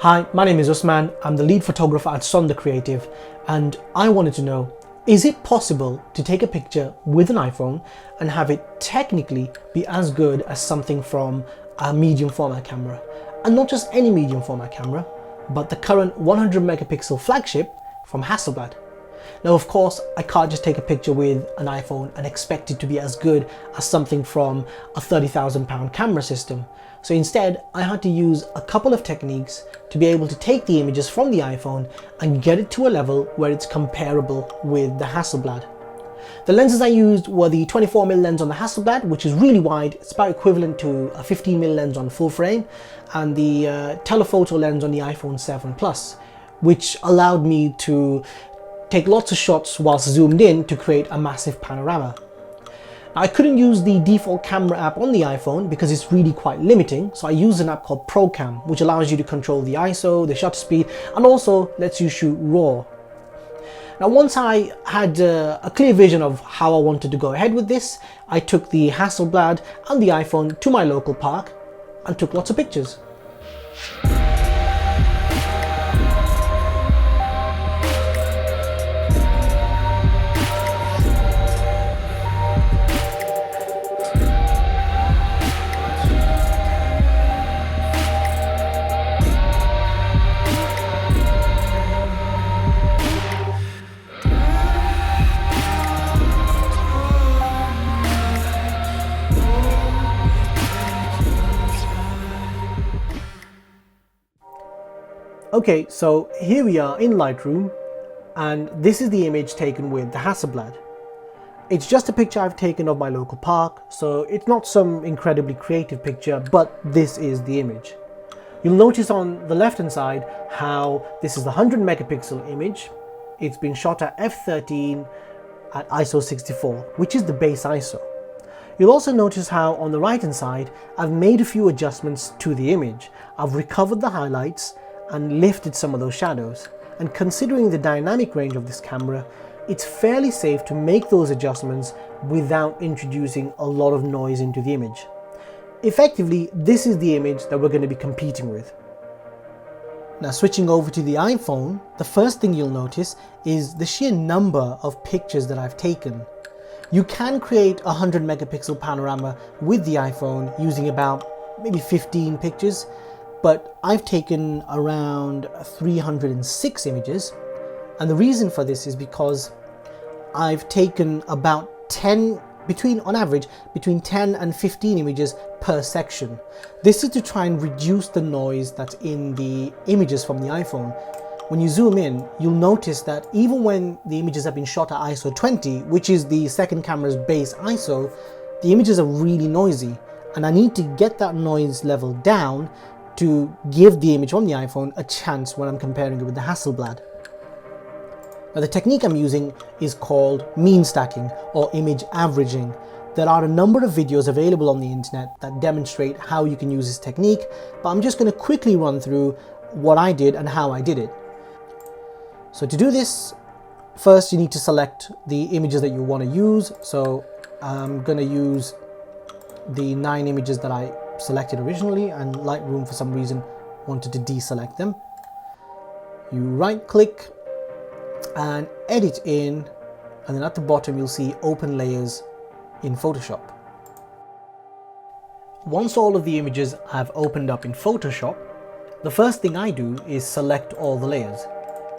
Hi, my name is Usman. I'm the lead photographer at Sonder Creative, and I wanted to know, is it possible to take a picture with an iPhone and have it technically be as good as something from a medium format camera? And not just any medium format camera, but the current 100 megapixel flagship from Hasselblad. Now, of course, I can't just take a picture with an iPhone and expect it to be as good as something from a £30,000 camera system. So instead, I had to use a couple of techniques to be able to take the images from the iPhone and get it to a level where it's comparable with the Hasselblad. The lenses I used were the 24mm lens on the Hasselblad, which is really wide. It's about equivalent to a 15mm lens on full frame, and the telephoto lens on the iPhone 7 Plus, which allowed me to take lots of shots whilst zoomed in to create a massive panorama. Now, I couldn't use the default camera app on the iPhone because it's really quite limiting, so I used an app called ProCam, which allows you to control the ISO, the shutter speed, and also lets you shoot RAW. Now, once I had a clear vision of how I wanted to go ahead with this, I took the Hasselblad and the iPhone to my local park and took lots of pictures. Okay, so here we are in Lightroom, and this is the image taken with the Hasselblad. It's just a picture I've taken of my local park, so it's not some incredibly creative picture, but this is the image. You'll notice on the left hand side how this is the 100 megapixel image. It's been shot at f13 at ISO 64, which is the base ISO. You'll also notice how on the right hand side I've made a few adjustments to the image. I've recovered the highlights and lifted some of those shadows, and considering the dynamic range of this camera, it's fairly safe to make those adjustments without introducing a lot of noise into the image. Effectively, this is the image that we're going to be competing with. Now, switching over to the iPhone, the first thing you'll notice is the sheer number of pictures that I've taken. You can create a 100 megapixel panorama with the iPhone using about maybe 15 pictures, but I've taken around 306 images, and the reason for this is because I've taken about on average between 10 and 15 images per section. This is to try and reduce the noise that's in the images from the iPhone. When you zoom in, you'll notice that even when the images have been shot at ISO 20, which is the second camera's base ISO, the images are really noisy, and I need to get that noise level down to give the image from the iPhone a chance when I'm comparing it with the Hasselblad. Now, the technique I'm using is called mean stacking or image averaging. There are a number of videos available on the internet that demonstrate how you can use this technique, but I'm just going to quickly run through what I did and how I did it. So to do this, first you need to select the images that you want to use. So I'm going to use the 9 images that I selected originally, and Lightroom for some reason wanted to deselect them. You right click and edit in, and then at the bottom you'll see open layers in Photoshop. Once all of the images have opened up in Photoshop, the first thing I do is select all the layers.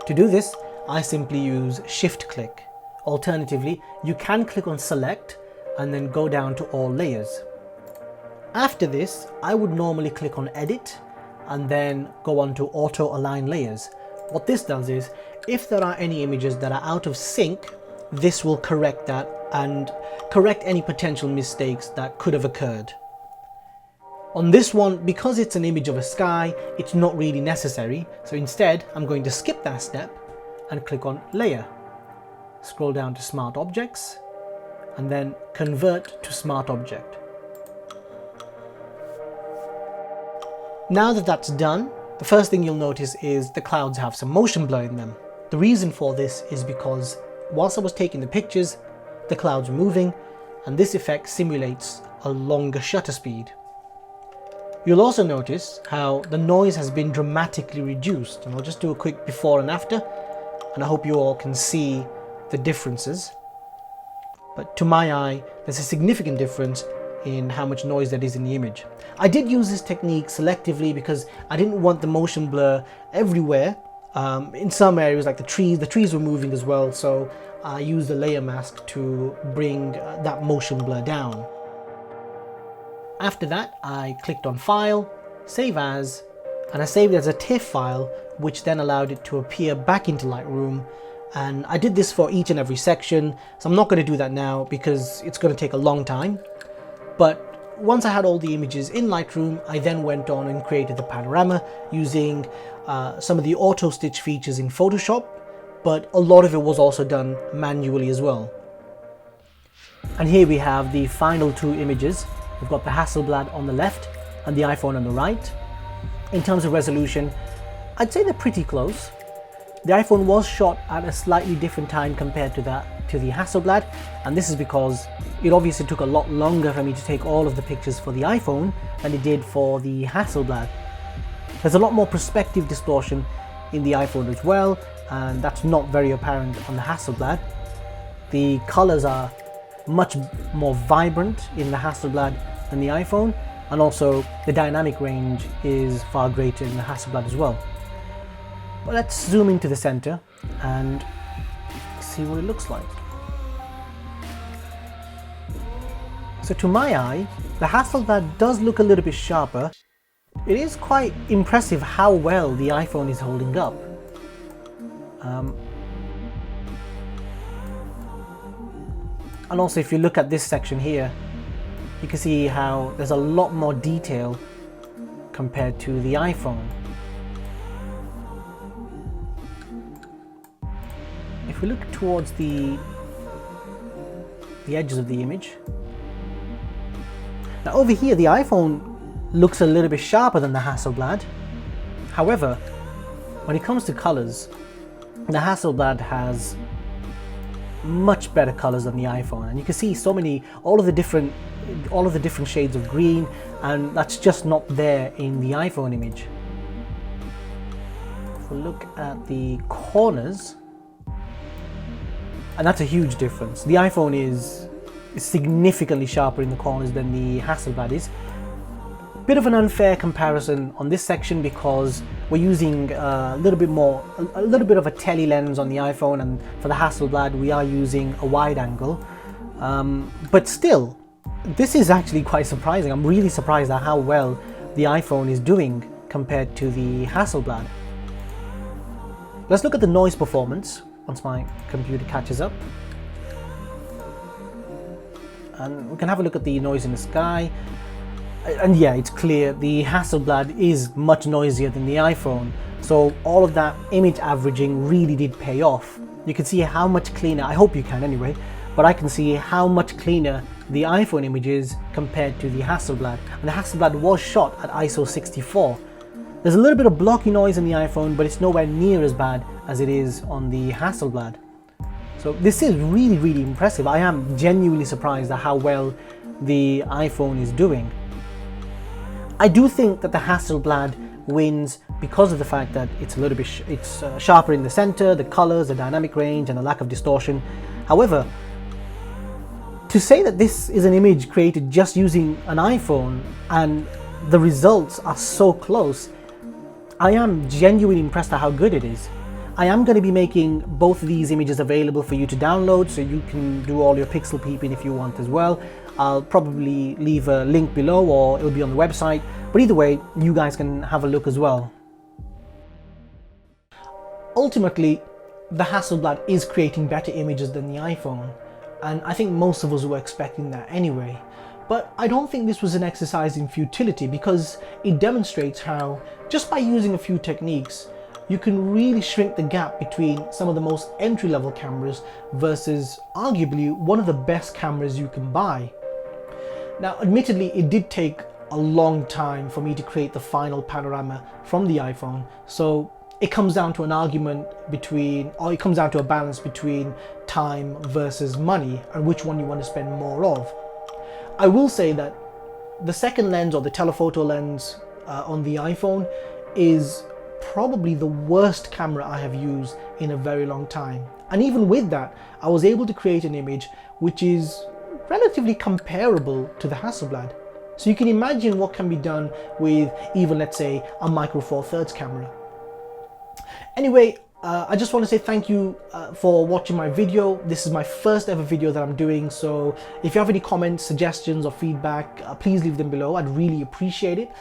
To do this, I simply use shift click. Alternatively, you can click on select and then go down to all layers. After this, I would normally click on edit and then go on to auto align layers. What this does is, if there are any images that are out of sync, this will correct that and correct any potential mistakes that could have occurred. On this one, because it's an image of a sky, it's not really necessary. So instead, I'm going to skip that step and click on layer. Scroll down to smart objects and then convert to smart object. Now that that's done, the first thing you'll notice is the clouds have some motion blur in them. The reason for this is because whilst I was taking the pictures, the clouds were moving, and this effect simulates a longer shutter speed. You'll also notice how the noise has been dramatically reduced, and I'll just do a quick before and after, and I hope you all can see the differences. But to my eye, there's a significant difference in how much noise there is in the image. I did use this technique selectively because I didn't want the motion blur everywhere. In some areas like the trees were moving as well, so I used the layer mask to bring that motion blur down. After that, I clicked on File, Save As, and I saved it as a TIFF file, which then allowed it to appear back into Lightroom. And I did this for each and every section, so I'm not going to do that now because it's going to take a long time. But once I had all the images in Lightroom, I then went on and created the panorama using some of the auto stitch features in Photoshop, but a lot of it was also done manually as well. And here we have the final two images. We've got the Hasselblad on the left and the iPhone on the right. In terms of resolution, I'd say they're pretty close. The iPhone was shot at a slightly different time compared to the Hasselblad, and this is because it obviously took a lot longer for me to take all of the pictures for the iPhone than it did for the Hasselblad. There's a lot more perspective distortion in the iPhone as well, and that's not very apparent on the Hasselblad. The colors are much more vibrant in the Hasselblad than the iPhone, and also the dynamic range is far greater in the Hasselblad as well. But let's zoom into the center and see what it looks like. So to my eye, the Hasselblad does look a little bit sharper. It is quite impressive how well the iPhone is holding up. And also if you look at this section here, you can see how there's a lot more detail compared to the iPhone. If we look towards the edges of the image, now over here the iPhone looks a little bit sharper than the Hasselblad. However, when it comes to colors, the Hasselblad has much better colors than the iPhone, and you can see all of the different shades of green, and that's just not there in the iPhone image. If we look at the corners, and that's a huge difference. The iPhone is significantly sharper in the corners than the Hasselblad is. Bit of an unfair comparison on this section because we're using a little bit of a tele lens on the iPhone, and for the Hasselblad we are using a wide angle. But still, this is actually quite surprising. I'm really surprised at how well the iPhone is doing compared to the Hasselblad. Let's look at the noise performance once my computer catches up. And we can have a look at the noise in the sky. And yeah, it's clear the Hasselblad is much noisier than the iPhone. So all of that image averaging really did pay off. You can see how much cleaner, I hope you can anyway, but I can see how much cleaner the iPhone image is compared to the Hasselblad. And the Hasselblad was shot at ISO 64. There's a little bit of blocky noise in the iPhone, but it's nowhere near as bad as it is on the Hasselblad. So this is really, really impressive. I am genuinely surprised at how well the iPhone is doing. I do think that the Hasselblad wins because of the fact that it's a little bit sharper in the center, the colors, the dynamic range, and the lack of distortion. However, to say that this is an image created just using an iPhone and the results are so close, I am genuinely impressed at how good it is. I am going to be making both of these images available for you to download, so you can do all your pixel peeping if you want as well. I'll probably leave a link below, or it'll be on the website, but either way, you guys can have a look as well. Ultimately, the Hasselblad is creating better images than the iPhone, and I think most of us were expecting that anyway. But I don't think this was an exercise in futility, because it demonstrates how, just by using a few techniques, you can really shrink the gap between some of the most entry-level cameras versus arguably one of the best cameras you can buy. Now, admittedly, it did take a long time for me to create the final panorama from the iPhone, so it comes down to it comes down to a balance between time versus money and which one you want to spend more of. I will say that the second lens, or the telephoto lens on the iPhone, is probably the worst camera I have used in a very long time. And even with that, I was able to create an image which is relatively comparable to the Hasselblad. So you can imagine what can be done with even, let's say, a Micro Four Thirds camera. Anyway, I just want to say thank you for watching my video. This is my first ever video that I'm doing, so if you have any comments, suggestions or feedback, please leave them below. I'd really appreciate it.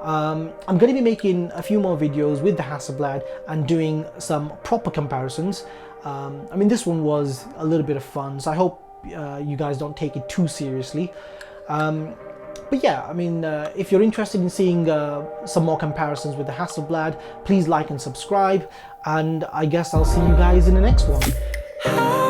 I'm going to be making a few more videos with the Hasselblad and doing some proper comparisons. I mean, this one was a little bit of fun, so I hope you guys don't take it too seriously. But yeah, I mean, if you're interested in seeing some more comparisons with the Hasselblad, please like and subscribe, and I guess I'll see you guys in the next one.